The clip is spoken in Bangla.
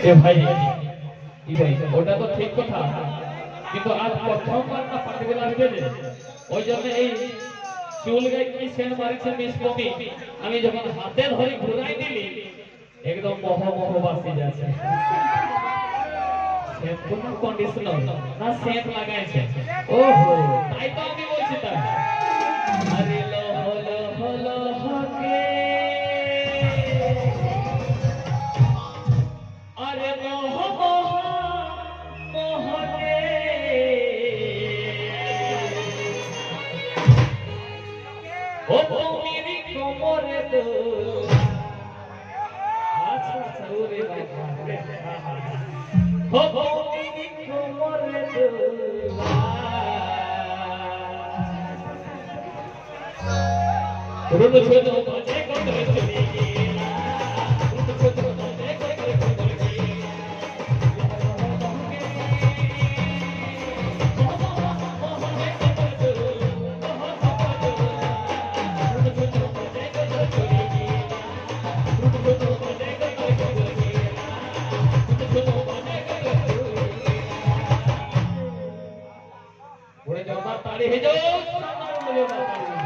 এ ভাই ই ভাই ওটা তো ঠিক কথা, কিন্তু আজ প্রথমবার না পার্টিকুলার আসবে যে ওই জন্য এই চুল গায়ে কি সেন মারিছে মিস কমি, আমি যখন হাতে ধরে ঘুরাই দিলি একদম মহ মহ বাসি যাচ্ছে। শ্যাম্পু না কন্ডিশনার না সেন্ট লাগাইছে? ওহো, তাই তো আমি বলছি তাই। আরে লো হলো হলো হকে, আরে মোহ মোহ মোহকে, ও মেরি কোমরে দোলা, আচ্ছা সুরে বাবা ও মেরি কোমরে দোলা। রুন ছোটো বাজে কোমরে চলি গেলা, রুন ছোটো বাজে কোমরে চলি গেলা। ওরে জবা তাড়ি হে যাও, সামনে যাও তাড়ি।